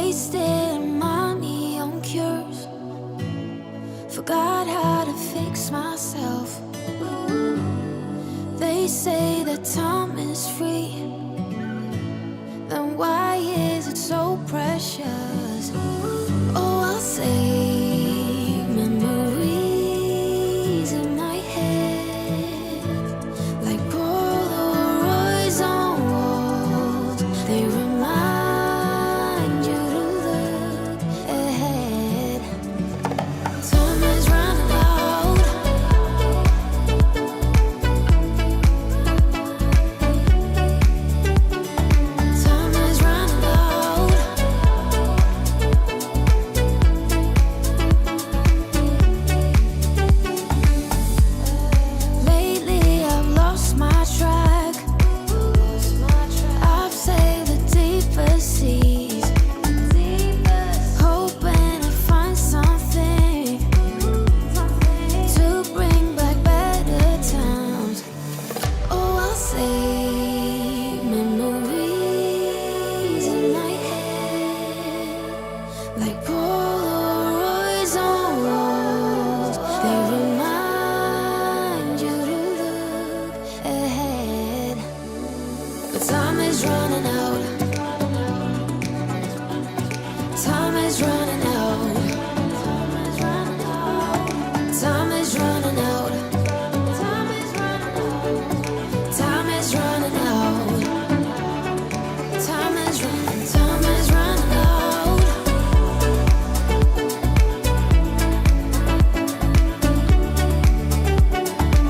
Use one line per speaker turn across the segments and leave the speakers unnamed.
Wasted money on cures. Forgot how to fix myself. They say that time is free. Then why is it so precious? Oh, I'll save memories in my head, like Polaroids on walls. They remind you to look ahead. Time is running out. Time is running out. Lately I've lost my track. I've sailed the deeper seas, hoping to find something to bring back better times. Oh, I'll save memories in my head, like Polaroids on walls. They remind you to look ahead. But time is running out. Time is running out. Time is running out. Time is running out. Time is running out. Time is running. Time is running out.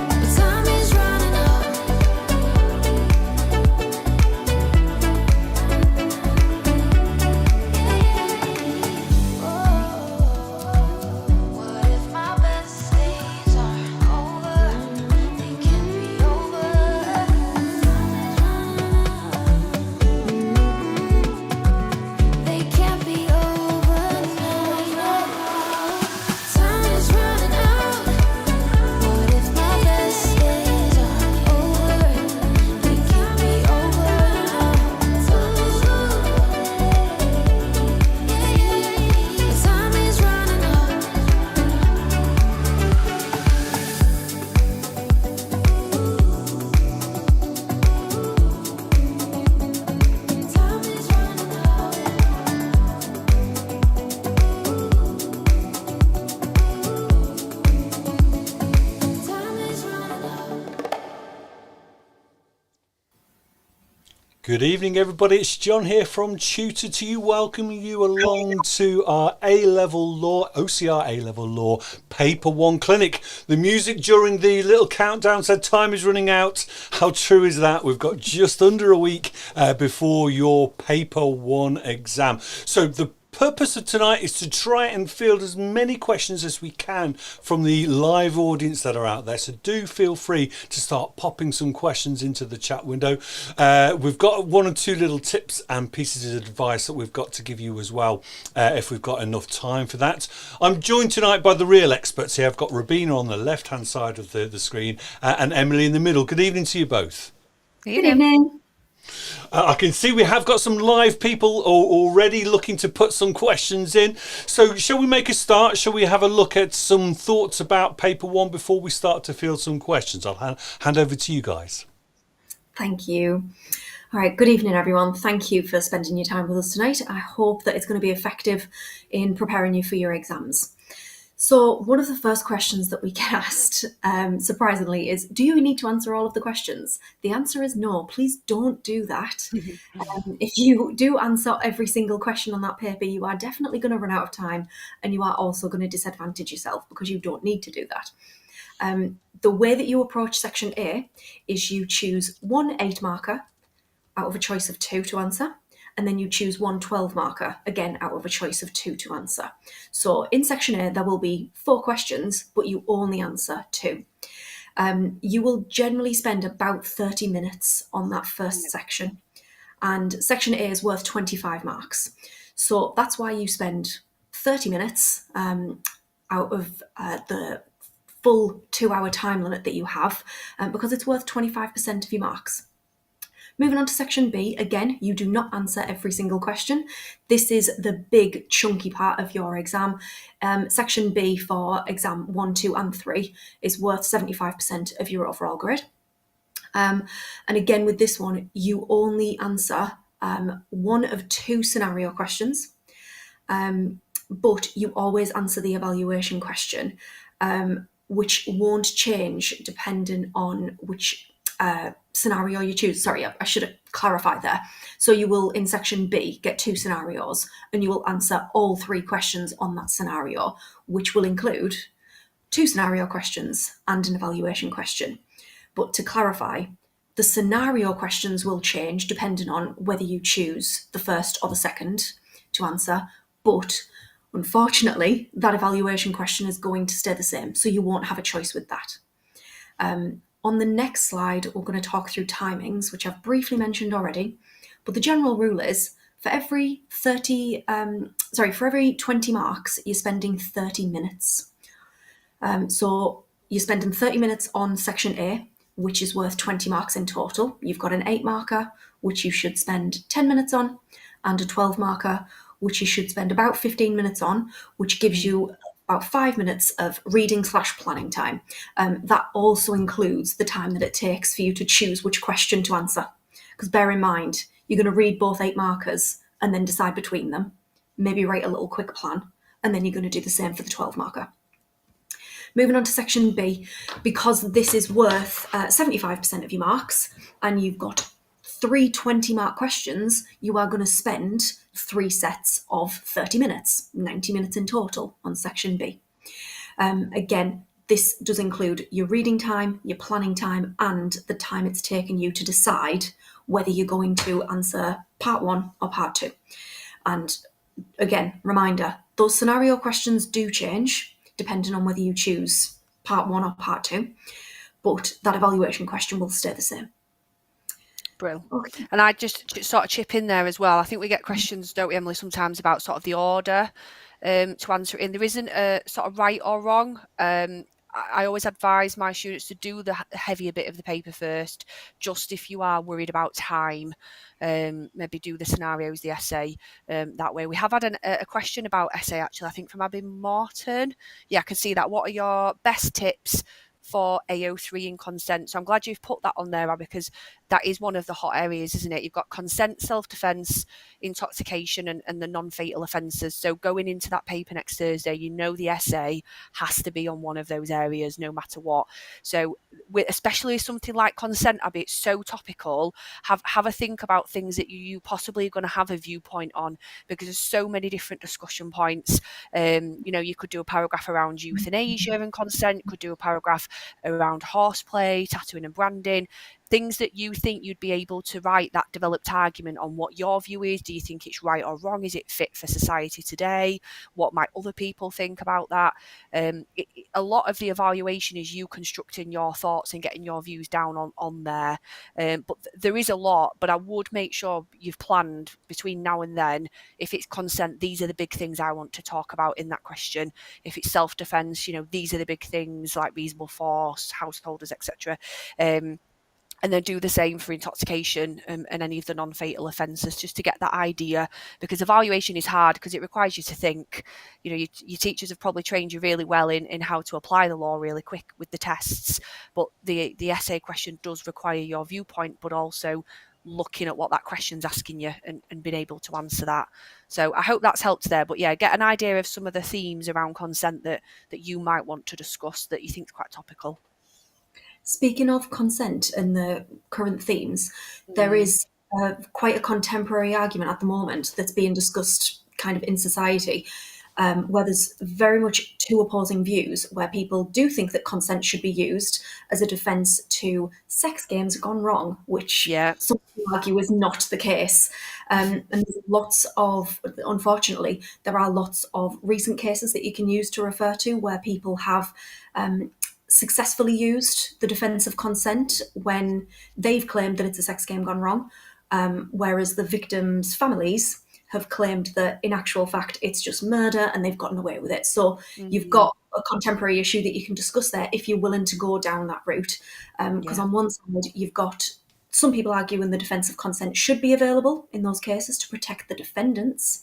But time is running out. What if my best days are over? They can't be over. They can't be over now. Time is running out. What if my best days are over? They can't be over now. Time is running out. Time is running out. Time is running out.
Good evening, everybody. It's John here from Tutor to You, welcoming you along to our A-Level Law, OCR A-Level Law Paper 1 clinic. The music during the little countdown said time is running out. How true is that? We've got just under a week before your Paper 1 exam. So the purpose of tonight is to try and field as many questions as we can from the live audience that are out there. So do feel free to start popping some questions into the chat window. We've got one or two little tips and pieces of advice that we've got to give you as well, if we've got enough time for that. I'm joined tonight by the real experts here. I've got Rabina on the left hand side of the screen and Emily in the middle. Good evening to you both.
Good evening.
I can see we have got some live people already looking to put some questions in. So shall we make a start? Shall we have a look at some thoughts about Paper 1 before we start to field some questions? I'll hand over to you guys.
Thank you. All right, good evening, everyone. Thank you for spending your time with us tonight. I hope that it's going to be effective in preparing you for your exams. So one of the first questions that we get asked, surprisingly, is, do you need to answer all of the questions? The answer is no. Please don't do that. If you do answer every single question on that paper, you are definitely going to run out of time, and you are also going to disadvantage yourself because you don't need to do that. The way that you approach section A is you choose one 8 marker out of a choice of 2 to answer, and then you choose one 12 marker, again out of a choice of 2 to answer. So in section A, there will be 4 questions, but you only answer 2. You will generally spend about 30 minutes on that first section, and section A is worth 25 marks. So that's why you spend 30 minutes out of the full 2-hour time limit that you have, because it's worth 25% of your marks. Moving on to section B, again, you do not answer every single question. This is the big chunky part of your exam. Section B for exam 1, 2, and 3 is worth 75% of your overall grade. And again, with this one, you only answer one of 2 scenario questions, but you always answer the evaluation question, which won't change depending on which scenario you choose. Sorry, I should clarify there. So you will, in section B, get 2 scenarios, and you will answer all 3 questions on that scenario, which will include 2 scenario questions and an evaluation question. But to clarify, the scenario questions will change depending on whether you choose the first or the second to answer. But unfortunately, that evaluation question is going to stay the same, so you won't have a choice with that. On the next slide, we're going to talk through timings, which I've briefly mentioned already. But the general rule is for every 20 marks, you're spending 30 minutes. So you're spending 30 minutes on section A, which is worth 20 marks in total. You've got an 8 marker, which you should spend 10 minutes on, and a 12 marker, which you should spend about 15 minutes on, which gives you about 5 minutes of reading/planning time. That also includes the time that it takes for you to choose which question to answer. Because bear in mind, you're going to read both 8 markers and then decide between them, maybe write a little quick plan, and then you're going to do the same for the 12 marker. Moving on to section B, because this is worth 75% of your marks and you've got 3 20-mark questions, you are going to spend 3 sets of 30 minutes, 90 minutes in total on section B. Again, this does include your reading time, your planning time, and the time it's taken you to decide whether you're going to answer part 1 or part 2. And again, reminder, those scenario questions do change depending on whether you choose part 1 or part 2, but that evaluation question will stay the same.
Brill.
Okay.
And I just sort of chip in there as well. I think we get questions, don't we, Emily, sometimes about sort of the order to answer it in. There isn't a sort of right or wrong. I always advise my students to do the heavier bit of the paper first, just if you are worried about time. Maybe do the scenarios, the essay that way. We have had a question about essay, actually, I think from Abby Morton. Yeah, I can see that. What are your best tips for AO3 in consent? So I'm glad you've put that on there, Abby, because that is one of the hot areas, isn't it? You've got consent, self-defence, intoxication, and the non-fatal offences. So going into that paper next Thursday, you know the essay has to be on one of those areas, no matter what. So especially something like consent, Abby, it's so topical. Have a think about things that you possibly are going to have a viewpoint on, because there's so many different discussion points. You could do a paragraph around euthanasia and consent. You could do a paragraph around horseplay, tattooing and branding. Things that you think you'd be able to write that developed argument on what your view is. Do you think it's right or wrong? Is it fit for society today? What might other people think about that? A lot of the evaluation is you constructing your thoughts and getting your views down on there. But there is a lot, but I would make sure you've planned between now and then. If it's consent, these are the big things I want to talk about in that question. If it's self-defence, these are the big things like reasonable force, householders, etc. And then do the same for intoxication and any of the non-fatal offences, just to get that idea, because evaluation is hard because it requires you to think. Your teachers have probably trained you really well in how to apply the law really quick with the tests, but the essay question does require your viewpoint, but also looking at what that question's asking you and being able to answer that. So I hope that's helped there. But yeah, get an idea of some of the themes around consent that you might want to discuss that you think is quite topical.
Speaking of consent and the current themes, there is quite a contemporary argument at the moment that's being discussed kind of in society, where there's very much 2 opposing views, where people do think that consent should be used as a defence to sex games gone wrong, which some people argue is not the case. And unfortunately, there are lots of recent cases that you can use to refer to where people have successfully used the defence of consent when they've claimed that it's a sex game gone wrong, whereas the victims' families have claimed that in actual fact it's just murder and they've gotten away with it. So you've got a contemporary issue that you can discuss there if you're willing to go down that route. Because on one side you've got Some people argue in the defence of consent should be available in those cases to protect the defendants.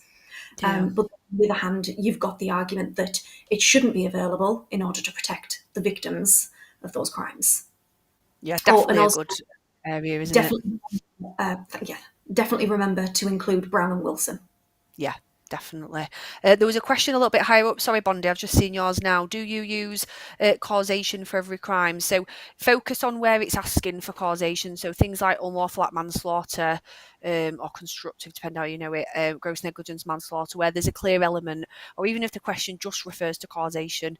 Yeah.
But on the other hand, you've got the argument that it shouldn't be available in order to protect the victims of those crimes.
Yeah,
Oh, and
definitely a
also
good area, isn't it?
definitely, yeah, definitely remember to include Brown and Wilson.
Yeah, definitely. There was a question a little bit higher up. Sorry, Bondi, I've just seen yours now. Do you use causation for every crime? So focus on where it's asking for causation. So things like unlawful act manslaughter or constructive, depending how you know it, gross negligence manslaughter, where there's a clear element, or even if the question just refers to causation,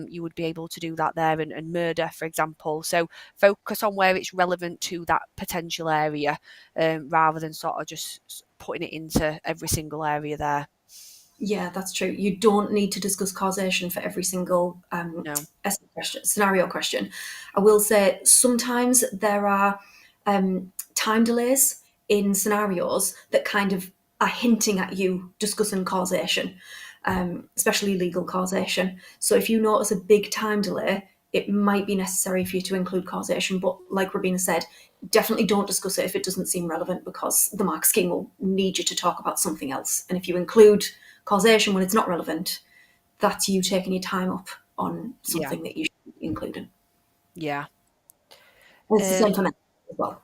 you would be able to do that there, and murder, for example. So focus on where it's relevant to that potential area rather than sort of just putting it into every single area there.
Yeah, that's true. You don't need to discuss causation for every single
No.
scenario question. I will say sometimes there are time delays in scenarios that kind of are hinting at you discussing causation, especially legal causation. So if you notice a big time delay, it might be necessary for you to include causation. But like Rabina said, definitely don't discuss it if it doesn't seem relevant, because the mark scheme will need you to talk about something else. And if you include causation when it's not relevant, that's you taking your time up on
Yeah.
something that you should be including.
Yeah.
And it's the same for men as well.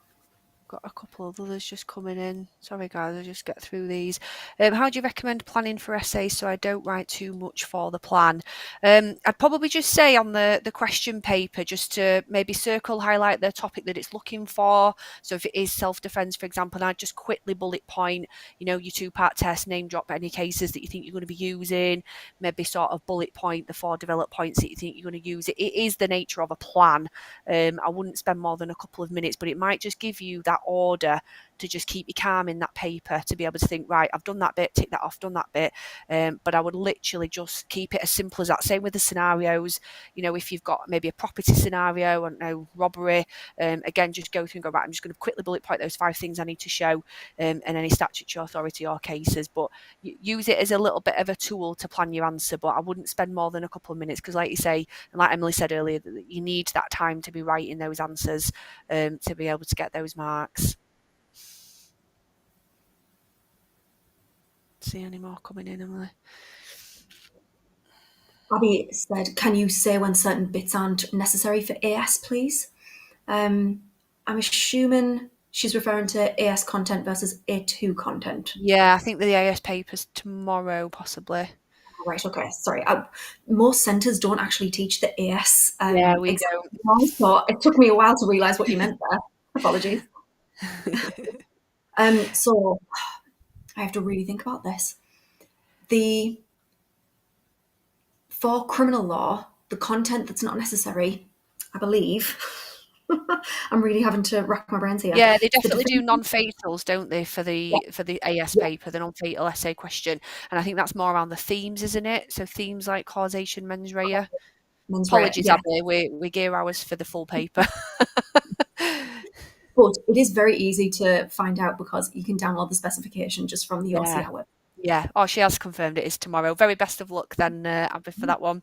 Got a couple of others just coming in. Sorry, guys, I'll just get through these. How do you recommend planning for essays so I don't write too much for the plan? I'd probably just say on the question paper, just to maybe highlight the topic that it's looking for. So if it is self-defense, for example, I'd just quickly bullet point, your two-part test, name drop any cases that you think you're going to be using, maybe sort of bullet point the 4 developed points that you think you're going to use. It is the nature of a plan. I wouldn't spend more than a couple of minutes, but it might just give you that order to just keep you calm in that paper, to be able to think, right, I've done that bit, tick that off, done that bit. But I would literally just keep it as simple as that. Same with the scenarios. If you've got maybe a property scenario, I don't know, robbery, again, just go through and go, right, I'm just going to quickly bullet point those 5 things I need to show, and any statutory authority or cases. But use it as a little bit of a tool to plan your answer. But I wouldn't spend more than a couple of minutes, because like you say, and like Emily said earlier, you need that time to be writing those answers to be able to get those marks. See any more coming in, Emily?
Abby said, can you say when certain bits aren't necessary for AS, please? I'm assuming she's referring to AS content versus A2 content.
Yeah, I think the AS paper's tomorrow, possibly.
Right, okay, sorry. Most centres don't actually teach the AS
Yeah, we
exam, so it took me a while to realise what you meant there. Apologies. So I have to really think about this. For criminal law, the content that's not necessary, I believe, I'm really having to rack my brains here.
Yeah, they
The
definitely do
definition,
non-fatals, don't they, for the AS
yeah,
paper, the non-fatal essay question. And I think that's more around the themes, isn't it? So themes like causation, mens rea.
mens rea,
Apologies,
yeah.
Abby, we gear ours for the full paper.
But it is very easy to find out because you can download the specification just from the
Yeah.
OCR web.
Yeah. Oh, she has confirmed it is tomorrow. Very best of luck then, Abby, for that one.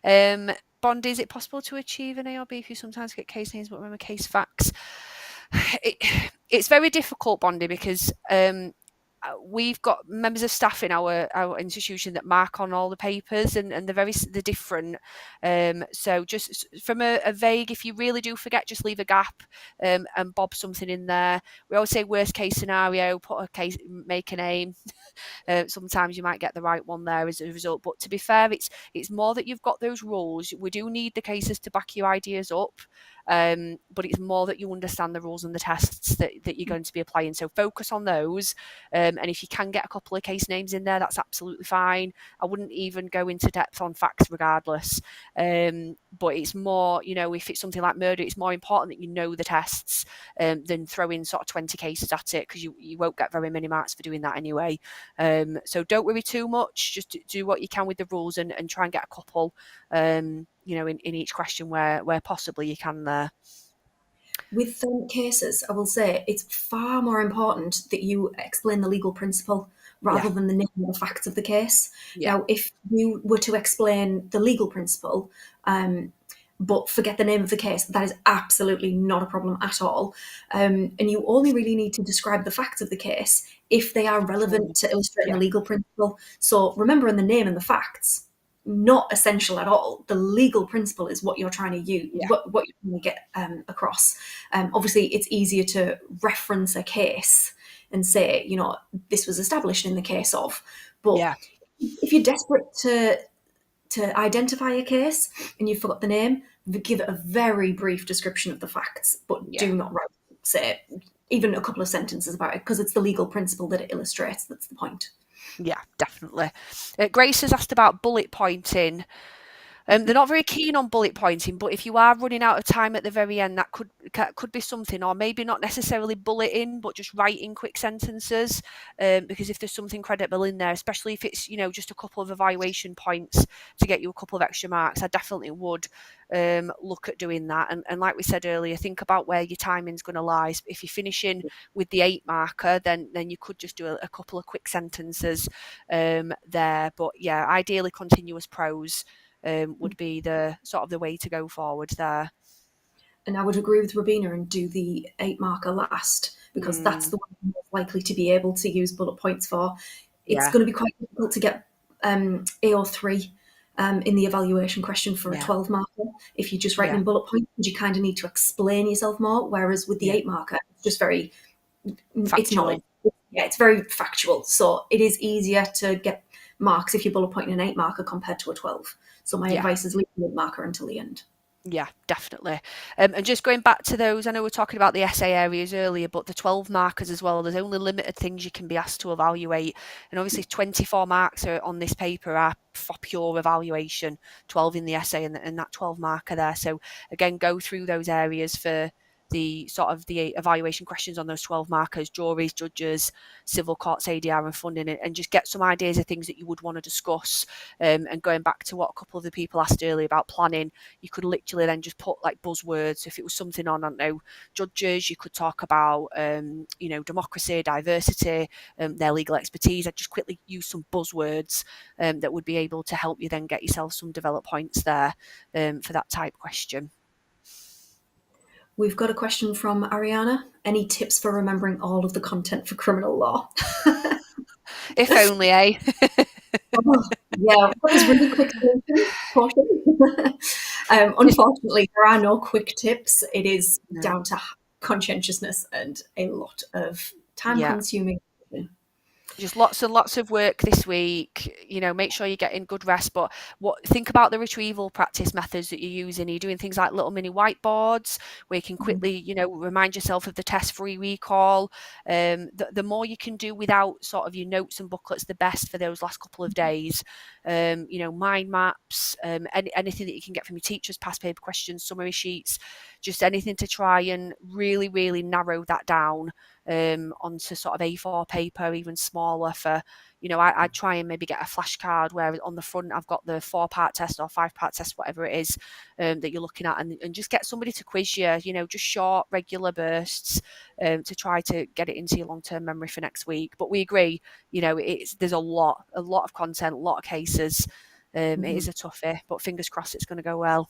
Bondi, is it possible to achieve an ARB if you sometimes get case names but remember case facts? It's very difficult, Bondi, because we've got members of staff in our institution that mark on all the papers, and they're different. So just from a vague, if you really do forget, just leave a gap and bob something in there. We always say worst case scenario, put a case, make a name. Sometimes you might get the right one there as a result. But to be fair, it's more that you've got those rules. We do need the cases to back your ideas up. But it's more that you understand the rules and the tests that you're going to be applying. So focus on those. And if you can get a couple of case names in there, that's absolutely fine. I wouldn't even go into depth on facts regardless. But it's more, if it's something like murder, it's more important that you know the tests than throw in sort of 20 cases at it, because you won't get very many marks for doing that anyway. So don't worry too much. Just do what you can with the rules and try and get a couple, in each question where possibly you can there.
With cases, I will say it's far more important that you explain the legal principle rather than the name or the facts of the case.
Yeah.
Now, if you were to explain the legal principle, but forget the name of the case. That is absolutely not a problem at all. And you only really need to describe the facts of the case if they are relevant to illustrating
Yeah.
the legal principle. So remembering the name and the facts, not essential at all. The legal principle is what you're trying to use,
Yeah.
what you're trying to get across. Obviously, it's easier to reference a case and say, this was established in the case of. But
Yeah.
if you're desperate to identify a case and you forgot the name, give it a very brief description of the facts, but
Yeah.
do not write, say, even a couple of sentences about it, because it's the legal principle that it illustrates. That's the point.
Yeah, definitely. Grace has asked about bullet pointing. They're not very keen on bullet pointing, but if you are running out of time at the very end, that could be something, or maybe not necessarily bulleting, but just writing quick sentences. Because if there's something credible in there, especially if it's just a couple of evaluation points to get you a couple of extra marks, I definitely would look at doing that. And like we said earlier, think about where your timing's going to lie. If you're finishing with the 8 marker, then you could just do a couple of quick sentences there. But yeah, ideally continuous prose would be the sort of the way to go forward there.
And I would agree with Robina and do the 8 marker last, because that's the one you're most likely to be able to use bullet points for. It's
Yeah.
going to be quite difficult to get AO3 in the evaluation question for a
Yeah.
12 marker if you're just writing
Yeah.
in bullet points, because you kind of need to explain yourself more. Whereas with the
Yeah.
8 marker, it's just very, it's
Factual.
knowledge. Yeah, it's very factual. So it is easier to get marks if you're bullet pointing an 8 marker compared to a 12. So my
Yeah.
advice is leave the 8 marker until the end.
Yeah, definitely. And just going back to those, I know we're talking about the essay areas earlier, but the 12 markers as well, there's only limited things you can be asked to evaluate. And obviously 24 marks on this paper are for pure evaluation, 12 in the essay and that 12 marker there. So again, go through those areas for the sort of the evaluation questions on those 12 markers, juries, judges, civil courts, ADR and funding, and just get some ideas of things that you would want to discuss. And going back to what a couple of the people asked earlier about planning, you could literally then just put like buzzwords. If it was something on, I don't know, judges, you could talk about, democracy, diversity, their legal expertise. I'd just quickly use some buzzwords that would be able to help you then get yourself some developed points there for that type question.
We've got a question from Ariana. Any tips for remembering all of the content for criminal law?
If only, eh?
Yeah, that was really quick solution. Caution. Unfortunately, there are no quick tips. It is down to conscientiousness and a lot of time-consuming.
Just lots and lots of work this week. Make sure you're getting good rest. But think about the retrieval practice methods that you're using. Are you doing things like little mini whiteboards where you can quickly, remind yourself of the test-free recall? The more you can do without sort of your notes and booklets, the best for those last couple of days. Mind maps, anything that you can get from your teachers, past paper questions, summary sheets, just anything to try and really, really narrow that down onto sort of A4 paper, even smaller for, I'd try and maybe get a flashcard where on the front I've got the 4-part test or 5-part test, whatever it is that you're looking at, and just get somebody to quiz you, just short, regular bursts to try to get it into your long-term memory for next week. But we agree, there's a lot of content, a lot of cases. It is a toughie, but fingers crossed it's going to go well.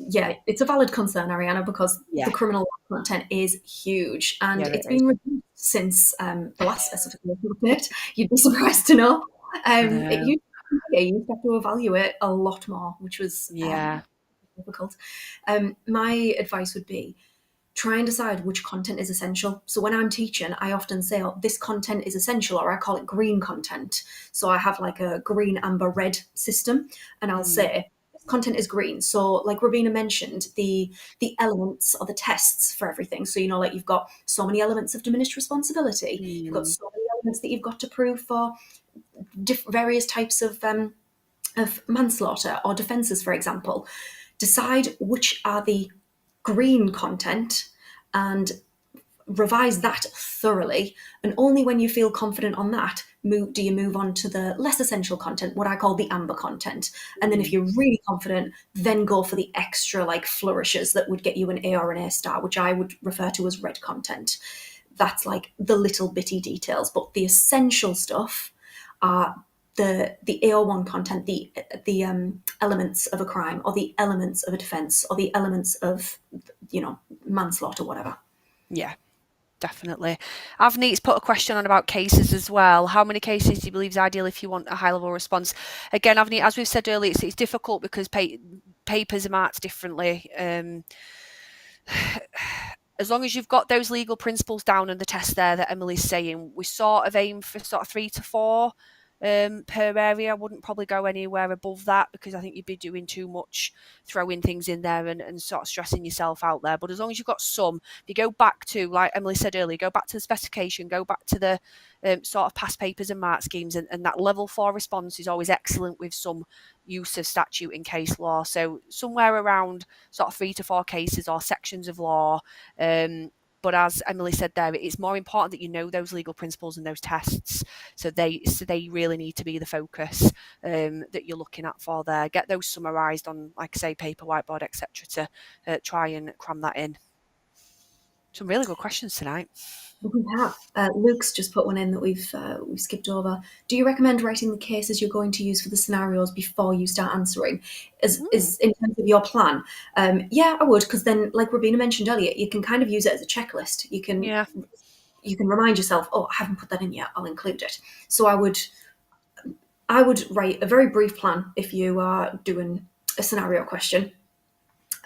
Yeah, it's a valid concern, Ariana, because
Yeah.
the criminal law content is huge, and
Yeah,
it's
it
been reduced since the last specification update. You'd be surprised to know. It used you have to evaluate a lot more, which was difficult. My advice would be try and decide which content is essential. So when I'm teaching, I often say, oh, this content is essential, or I call it green content. So I have like a green, amber, red system, and I'll say, content is green. So like Robina mentioned, the elements or the tests for everything. So, like you've got so many elements of diminished responsibility. You've got so many elements that you've got to prove for various types of manslaughter or defences, for example. Decide which are the green content and revise that thoroughly. And only when you feel confident on that do you move on to the less essential content, what I call the amber content. And then if you're really confident, then go for the extra like flourishes that would get you an A or an A star, which I would refer to as red content. That's like the little bitty details, but the essential stuff are the AO1 content, the elements of a crime, or the elements of a defence, or the elements of, manslaughter, whatever.
Yeah, definitely. Avneet's put a question on about cases as well. How many cases do you believe is ideal if you want a high level response? Again, Avneet, as we've said earlier, it's difficult because papers are marked differently. As long as you've got those legal principles down and the test there that Emily's saying, we sort of aim for sort of 3 to 4 per area. I wouldn't probably go anywhere above that because I think you'd be doing too much, throwing things in there and sort of stressing yourself out there. But as long as you've got some, if you go back to, like Emily said earlier, go back to the specification, go back to the sort of past papers and mark schemes, and that level 4 response is always excellent with some use of statute in case law. So somewhere around sort of 3 to 4 cases or sections of law. But as Emily said there, it's more important that you know those legal principles and those tests. So they really need to be the focus that you're looking at for there. Get those summarised on, like I say, paper, whiteboard, etc. to try and cram that in. Some really good questions tonight.
We have. Luke's just put one in that we've skipped over. Do you recommend writing the cases you're going to use for the scenarios before you start answering? Is in terms of your plan? Yeah, I would, because then, like Rabina mentioned earlier, you can kind of use it as a checklist. You can remind yourself, oh, I haven't put that in yet, I'll include it. So I would write a very brief plan if you are doing a scenario question.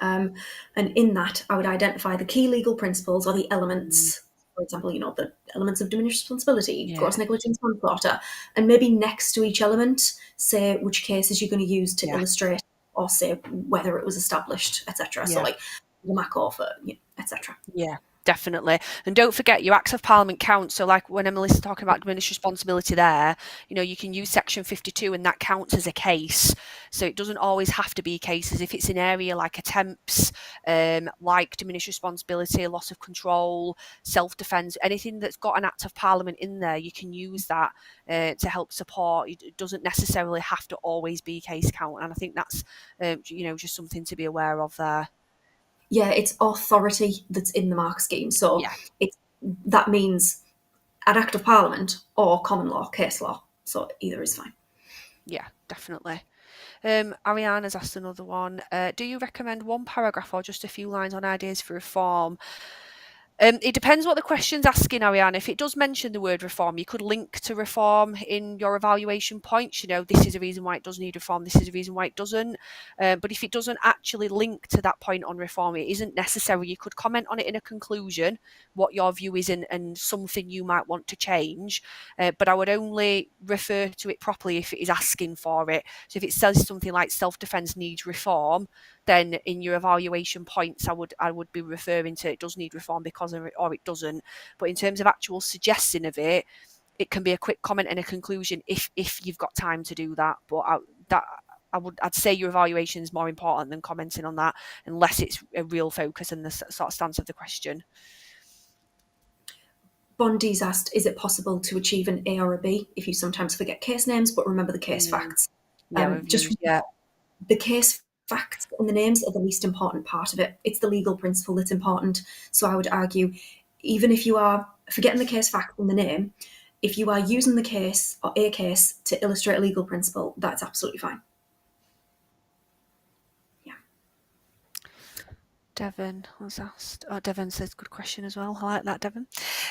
And in that, I would identify the key legal principles or the elements. For example, the elements of diminished responsibility, gross negligence, manslaughter, and maybe next to each element, say which cases you're going to use to illustrate, or say whether it was established, etc. So like the MACO for, etc.
Yeah, definitely. And don't forget your Acts of Parliament counts. So like when Emily's talking about diminished responsibility there, you can use section 52 and that counts as a case. So it doesn't always have to be cases. If it's an area like attempts, like diminished responsibility, loss of control, self-defence, anything that's got an Act of Parliament in there, you can use that to help support. It doesn't necessarily have to always be case count. And I think that's, just something to be aware of there.
Yeah, it's authority that's in the mark scheme. So that means an Act of Parliament or common law, case law. So either is fine.
Yeah, definitely. Ariana's asked another one. Do you recommend one paragraph or just a few lines on ideas for reform? It depends what the question's asking, Ariana. If it does mention the word reform, you could link to reform in your evaluation points. This is a reason why it does need reform. This is a reason why it doesn't. But if it doesn't actually link to that point on reform, it isn't necessary. You could comment on it in a conclusion, what your view is and something you might want to change. But I would only refer to it properly if it is asking for it. So if it says something like self-defence needs reform, then in your evaluation points, I would be referring to it does need reform because of it or it doesn't. But in terms of actual suggesting of it, it can be a quick comment and a conclusion if you've got time to do that. But I'd say your evaluation is more important than commenting on that, unless it's a real focus and the sort of stance of the question.
Bondi's asked, is it possible to achieve an A or a B if you sometimes forget case names but remember the case facts? The case facts and the names are the least important part of it. It's the legal principle that's important. So I would argue, even if you are forgetting the case fact and the name, if you are using the case or a case to illustrate a legal principle, that's absolutely fine.
Devon was asked. Oh, Devon says good question as well. I like that, Devon.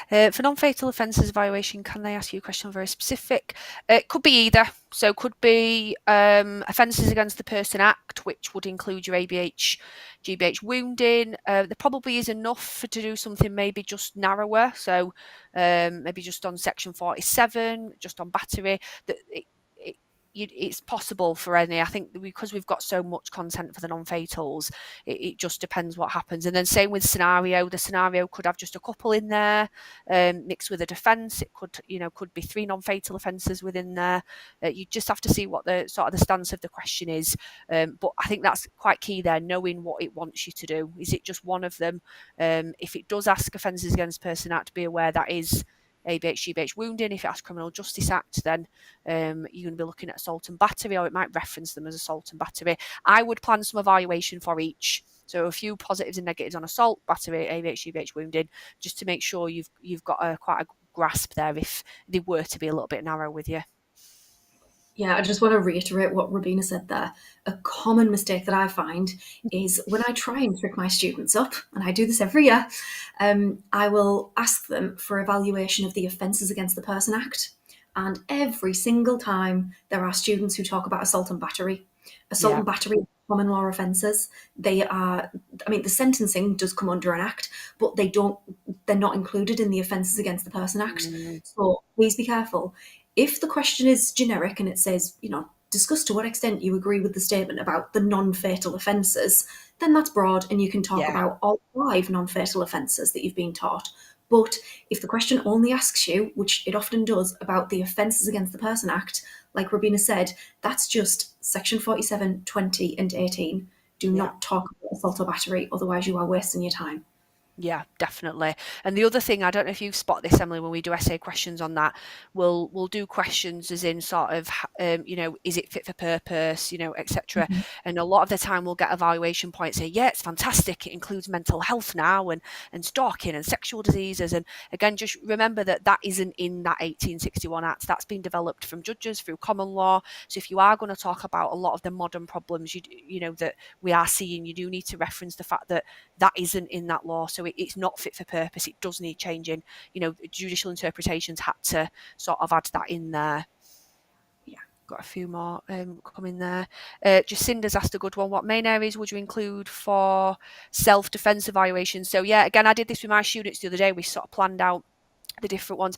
For non-fatal offences evaluation, can they ask you a question very specific? It could be either. So could be Offences Against the Person Act, which would include your ABH, GBH wounding. There probably is enough to do something maybe just narrower. So maybe just on section 47, just on battery. It's possible for any. I think because we've got so much content for the non-fatals, it just depends what happens. And then same with scenario. The scenario could have just a couple in there, mixed with a defence. It could be 3 non-fatal offences within there. You just have to see what the sort of the stance of the question is. But I think that's quite key there, knowing what it wants you to do. Is it just one of them? If it does ask Offences Against Person Act, be aware that is ABH, GBH wounding. If it asks Criminal Justice Act, then you're going to be looking at assault and battery, or it might reference them as assault and battery. I would plan some evaluation for each. So a few positives and negatives on assault, battery, ABH, GBH wounding, just to make sure you've got quite a grasp there if they were to be a little bit narrow with you.
Yeah, I just want to reiterate what Rabina said there. A common mistake that I find is when I try and trick my students up, and I do this every year, I will ask them for evaluation of the Offences Against the Person Act. And every single time there are students who talk about assault and battery. Assault
Yeah.
and battery are common law offences. They are, I mean, the sentencing does come under an act, but they're not included in the Offences Against the Person Act.
Mm,
So please be careful. If the question is generic and it says, discuss to what extent you agree with the statement about the non-fatal offences, then that's broad and you can talk
yeah.
about all 5 non-fatal offences that you've been taught. But if the question only asks you, which it often does, about the Offences Against the Person Act, like Rabina said, that's just section 47, 20 and 18. Do
Yeah.
not talk about assault or battery, otherwise you are wasting your time.
Yeah, definitely. And the other thing, I don't know if you spot this, Emily, when we do essay questions on that, we'll do questions as in sort of, is it fit for purpose, etc. And a lot of the time we'll get evaluation points say, yeah, it's fantastic. It includes mental health now and stalking and sexual diseases. And again, just remember that that isn't in that 1861 Act. That's been developed from judges through common law. So if you are going to talk about a lot of the modern problems, that we are seeing, you do need to reference the fact that that isn't in that law, so it's not fit for purpose. It does need changing. Judicial interpretations had to sort of add that in there.
Yeah.
Got a few more coming there. Jacinda's asked a good one. What main areas would you include for self-defense evaluation? So yeah, again, I did this with my students the other day. We sort of planned out the different ones.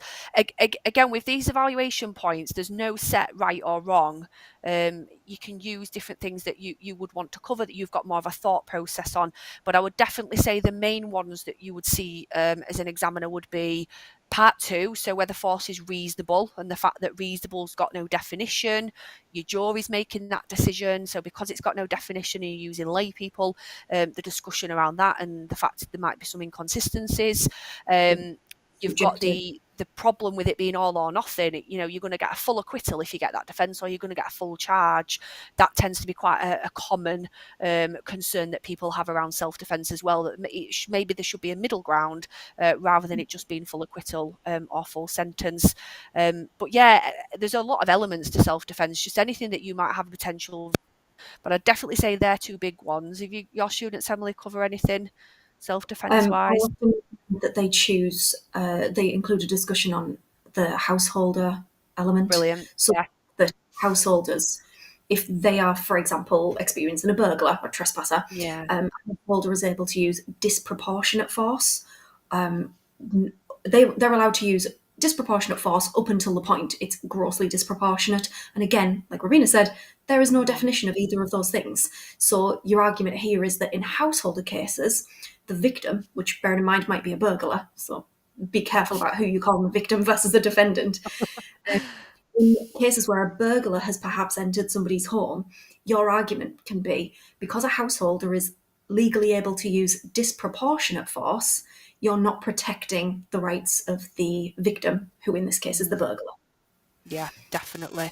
Again, with these evaluation points, there's no set right or wrong. You can use different things that you would want to cover, that you've got more of a thought process on. But I would definitely say the main ones that you would see as an examiner would be part 2, so whether force is reasonable, and the fact that reasonable's got no definition. Your jury's making that decision, so because it's got no definition and you're using lay people, the discussion around that and the fact that there might be some inconsistencies. You've got
Subjective.
the problem with it being all or nothing. You're going to get a full acquittal if you get that defence, or you're going to get a full charge. That tends to be quite a common concern that people have around self-defence as well, that maybe there should be a middle ground rather than it just being full acquittal or full sentence. But yeah, there's a lot of elements to self-defence, just anything that you might have potential. But I'd definitely say they're 2 big ones. If your students, Emily, cover anything self-defence
I
wise?
often that they include a discussion on the householder element.
Brilliant.
So
Yeah.
that householders, if they are, for example, experiencing a burglar or trespasser,
Yeah.
a householder is able to use disproportionate force. Um, they're allowed to use disproportionate force up until the point it's grossly disproportionate. And again, like Ravina said, there is no definition of either of those things. So your argument here is that in householder cases, the victim, which bearing in mind might be a burglar, so be careful about who you call the victim versus the defendant. In cases where a burglar has perhaps entered somebody's home, your argument can be because a householder is legally able to use disproportionate force, you're not protecting the rights of the victim, who in this case is the burglar.
Yeah, definitely.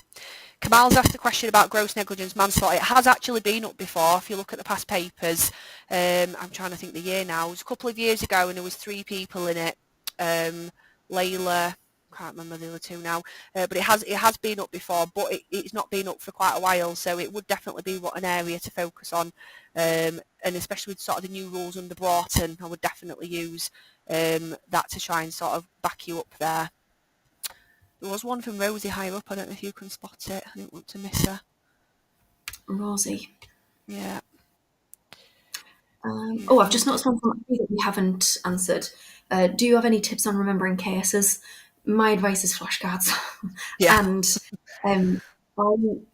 Kamal's asked a question about gross negligence manslaughter. It has actually been up before. If you look at the past papers, I'm trying to think the year now. It was a couple of years ago, and there was 3 people in it. Layla, can't remember the other 2 now, but it has been up before, but it's not been up for quite a while. So it would definitely be an area to focus on, and especially with sort of the new rules under Broughton, I would definitely use that to try and sort of back you up there. There was one from Rosie higher up. I don't know if you can spot it. I didn't want to miss her.
Rosie.
Yeah.
I've just noticed one from Abby that we haven't answered. Do you have any tips on remembering cases? My advice is flashcards.
Yeah.
And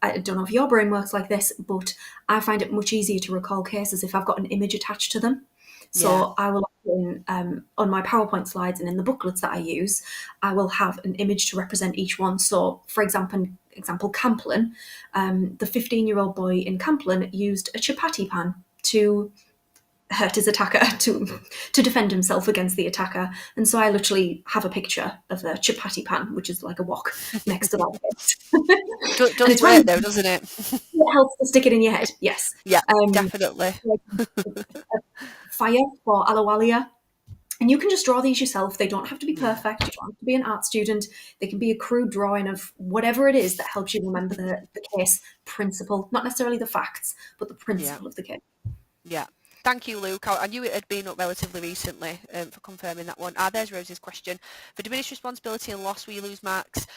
I don't know if your brain works like this, but I find it much easier to recall cases if I've got an image attached to them.
Yeah.
So I will often, on my PowerPoint slides and in the booklets that I use, I will have an image to represent each one. So, for example, Camplin, the 15-year-old boy in Camplin used a chapati pan to hurt his attacker, to defend himself against the attacker. And so I literally have a picture of the chapati pan, which is like a wok, next to that. And
Does
it's
work
really,
though, doesn't it?
it helps to stick it in your head. Yes.
Yeah, definitely.
Fire for Alawalia. And you can just draw these yourself. They don't have to be perfect. You don't have to be an art student. They can be a crude drawing of whatever it is that helps you remember the case principle, not necessarily the facts, but the
Yeah.
principle of the case.
Yeah. Thank you, Luke. I knew it had been up relatively recently for confirming that one. There's Rose's question. For diminished responsibility and loss, will you lose marks?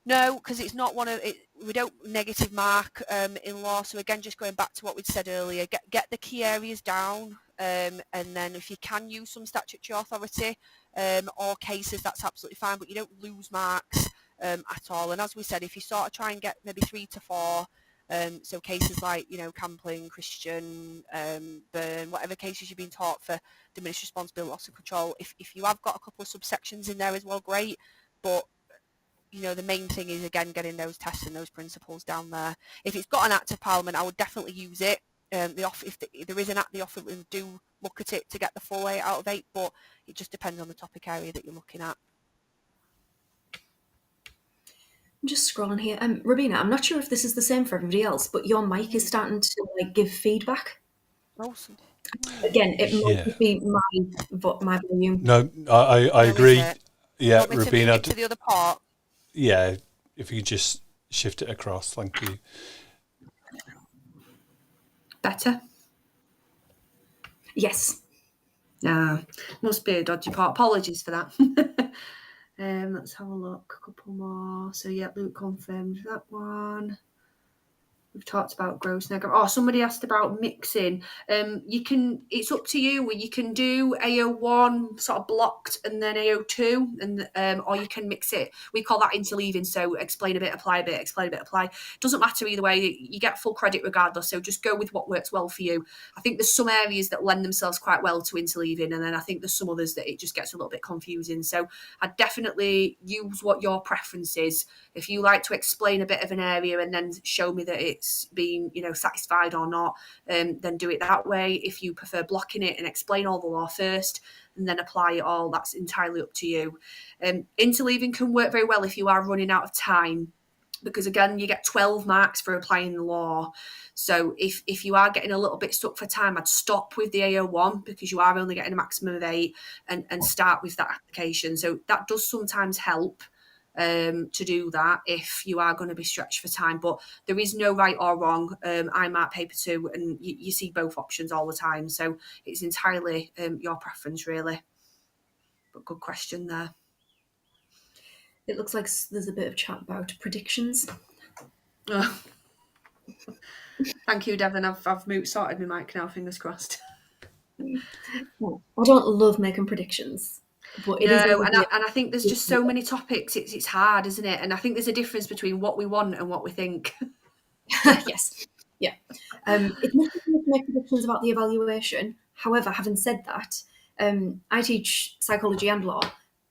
No, because it's not one of it. We don't negative mark in law. So again, just going back to what we'd said earlier, get the key areas down, and then if you can use some statutory authority or cases, that's absolutely fine. But you don't lose marks at all. And as we said, if you sort of try and get maybe 3 to 4. So cases like, Campling, Christian, Burn, whatever cases you've been taught for diminished responsibility, loss of control, if you have got a couple of subsections in there as well, great. But the main thing is, again, getting those tests and those principles down there. If it's got an Act of Parliament, I would definitely use it. If there is an Act, the offer do look at it to get the full 8 out of 8, but it just depends on the topic area that you're looking at.
I'm just scrolling here. Rabina, I'm not sure if this is the same for everybody else, but your mic is starting to give feedback.
Awesome.
Again, it might
Yeah.
just be my volume.
No, I agree.
Is it?
Yeah,
Want me to move
Rubina.
it to the other part?
Yeah, if you just shift it across, thank you.
Better?
Yes.
Must be a dodgy part. Apologies for that. Let's have a look. A couple more. So yeah, Luke confirmed that one. We've talked about gross negative. Oh, somebody asked about mixing. It's up to you. You can do AO1 sort of blocked and then AO2, and or you can mix it. We call that interleaving. So explain a bit, apply a bit, explain a bit, apply. Doesn't matter either way. You get full credit regardless. So just go with what works well for you. I think there's some areas that lend themselves quite well to interleaving, and then I think there's some others that it just gets a little bit confusing. So I'd definitely use what your preference is. If you like to explain a bit of an area and then show me that it's been satisfied or not, then do it that way. If you prefer blocking it and explain all the law first and then apply it all, that's entirely up to you. Interleaving can work very well if you are running out of time, because again, you get 12 marks for applying the law. So if you are getting a little bit stuck for time, I'd stop with the AO1 because you are only getting a maximum of 8 and start with that application. So that does sometimes help to do that if you are going to be stretched for time. But there is no right or wrong. I mark paper 2 and you see both options all the time. So it's entirely your preference, really. But good question there.
It looks like there's a bit of chat about predictions.
Oh. Thank you, Devon. I've sorted my mic now, fingers crossed.
I don't love making predictions, but it is.
And I think there's just so many topics. It's hard, isn't it? And I think there's a difference between what we want and what we think.
Yes. Yeah. It's not to make predictions about the evaluation. However, having said that, I teach psychology and law,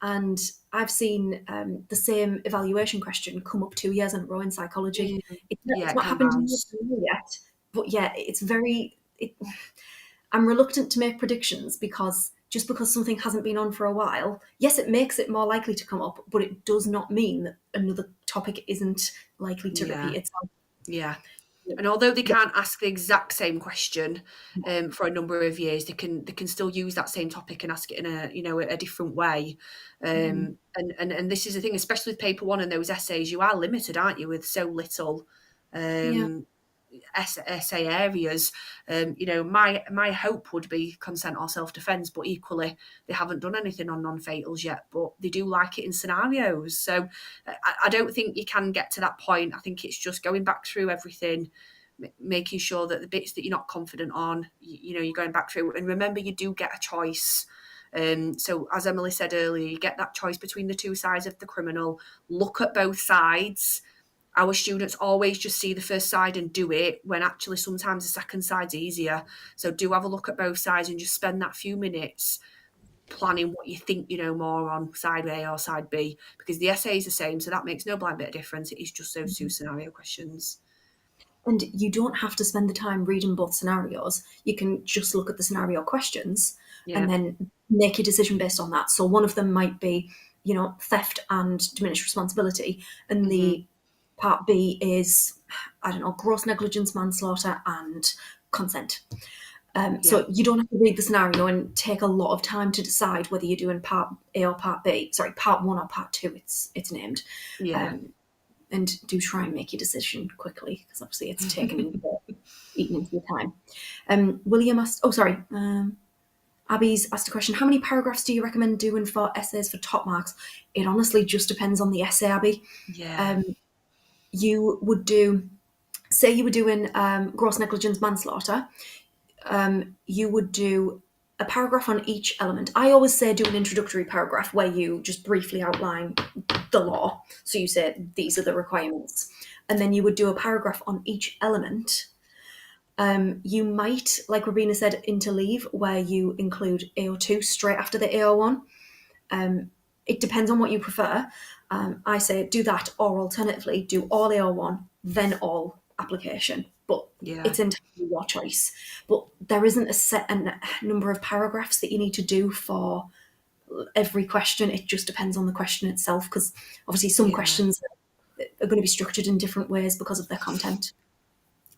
and I've seen the same evaluation question come up 2 years in a row in psychology. It's not happened to me yet, but yeah, it's very. I'm reluctant to make predictions because just because something hasn't been on for a while, yes, it makes it more likely to come up, but it does not mean that another topic isn't likely to repeat itself.
Yeah. And although they can't ask the exact same question for a number of years, they can still use that same topic and ask it in a different way. And this is the thing, especially with paper 1 and those essays, you are limited, aren't you, with so little essay areas. My hope would be consent or self-defence, but equally they haven't done anything on non-fatals yet, but they do like it in scenarios. So I don't think you can get to that point. I think it's just going back through everything, making sure that the bits that you're not confident on, you're going back through. And remember, you do get a choice. So as Emily said earlier, you get that choice between the two sides of the criminal. Look at both sides. Our students always just see the first side and do it, when actually sometimes the second side's easier. So do have a look at both sides and just spend that few minutes planning what you think you know more on side A or side B, because the essay is the same, so that makes no blind bit of difference. It is just those two scenario questions.
And you don't have to spend the time reading both scenarios. You can just look at the scenario questions and then make your decision based on that. So one of them might be, theft and diminished responsibility, and the part B is, I don't know, gross negligence, manslaughter, and consent. So you don't have to read the scenario and take a lot of time to decide whether you're doing part A or part B. Sorry, part 1 or part 2. It's named.
Yeah.
And do try and make your decision quickly, because obviously it's eaten into your time. William asked. Oh, sorry. Abby's asked a question. How many paragraphs do you recommend doing for essays for top marks? It honestly just depends on the essay, Abby.
Yeah.
You would do, say you were doing gross negligence manslaughter, you would do a paragraph on each element. I always say do an introductory paragraph where you just briefly outline the law. So you say these are the requirements. And then you would do a paragraph on each element. You might, like Rabina said, interleave where you include AO2 straight after the AO1. It depends on what you prefer. I say do that, or alternatively, do all AO1, then all application. But it's entirely your choice. But there isn't a set number of paragraphs that you need to do for every question. It just depends on the question itself, because obviously some questions are going to be structured in different ways because of their content.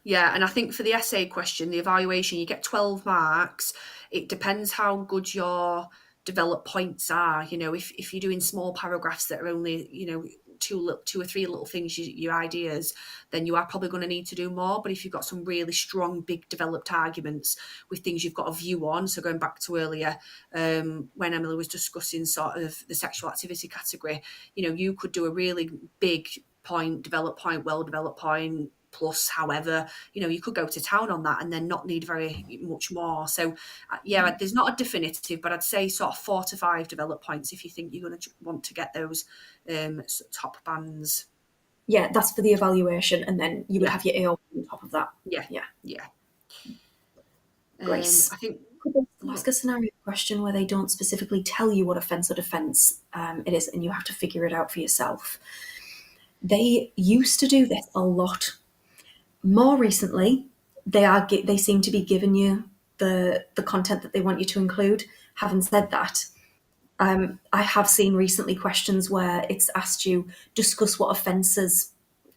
Yeah, and I think for the essay question, the evaluation, you get 12 marks. It depends how good your developed points are. You know, if you're doing small paragraphs that are only, you know, two or three little things, your ideas, then you are probably going to need to do more. But if you've got some really strong, big developed arguments with things you've got a view on, so going back to earlier, when Emily was discussing sort of the sexual activity category, you know, you could do a really big point, developed point, well-developed point, plus however, you know, you could go to town on that and then not need very much more. So yeah, there's not a definitive, but I'd say sort of 4 to 5 developed points if you think you're going to want to get those top bands.
Yeah, that's for the evaluation, and then you would have your AO on top of that.
Yeah.
Grace,
I think
could they ask a scenario question where they don't specifically tell you what offence or defence it is, and you have to figure it out for yourself? They used to do this a lot. More recently, they seem to be giving you the content that they want you to include. Having said that, I have seen recently questions where it's asked you discuss what offences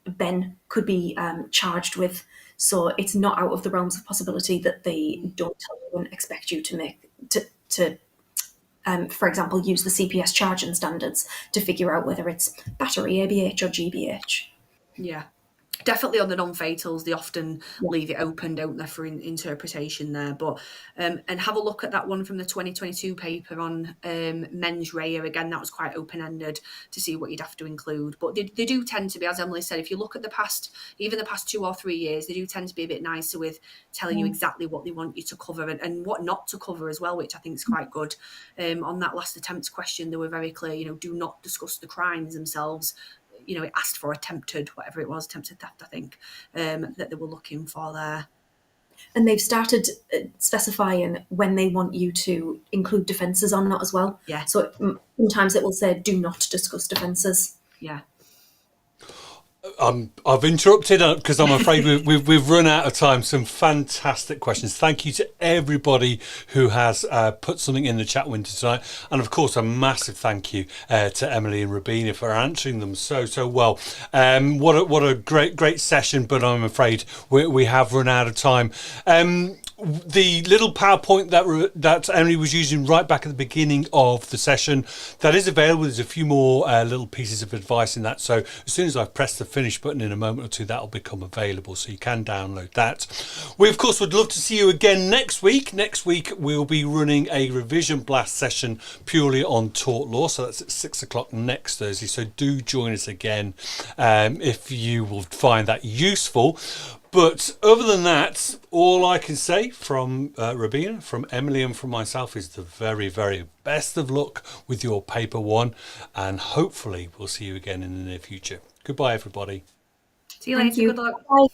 Ben could be charged with. So it's not out of the realms of possibility that they don't tell you and expect you to make to for example, use the CPS charging standards to figure out whether it's battery, ABH, or GBH.
Yeah. Definitely on the non-fatals, they often leave it open, don't they, for interpretation there. But and have a look at that one from the 2022 paper on mens rea. Again, that was quite open-ended to see what you'd have to include. But they do tend to be, as Emily said, if you look at the past 2 or 3 years, they do tend to be a bit nicer with telling you exactly what they want you to cover and what not to cover as well, which I think is quite good. On that last attempt question, they were very clear, you know, do not discuss the crimes themselves. You know, it asked for attempted theft, I think, that they were looking for there.
And they've started specifying when they want you to include defences or not as well.
Yeah.
So sometimes it will say, do not discuss defences.
Yeah.
I've interrupted because I'm afraid we've run out of time. Some fantastic questions. Thank you to everybody who has put something in the chat window tonight, and of course a massive thank you to Emily and Rabina for answering them so well. What a great session, but I'm afraid we have run out of time. The little PowerPoint that Emily was using right back at the beginning of the session, that is available. There's a few more little pieces of advice in that. So as soon as I press the finish button in a moment or two, that'll become available. So you can download that. We, of course, would love to see you again next week. Next week, we'll be running a revision blast session purely on tort law. So that's at 6 o'clock next Thursday. So do join us again if you will find that useful. But other than that, all I can say from Rabina, from Emily and from myself is the very, very best of luck with your paper 1. And hopefully we'll see you again in the near future. Goodbye, everybody.
See you later. Good luck.
Bye.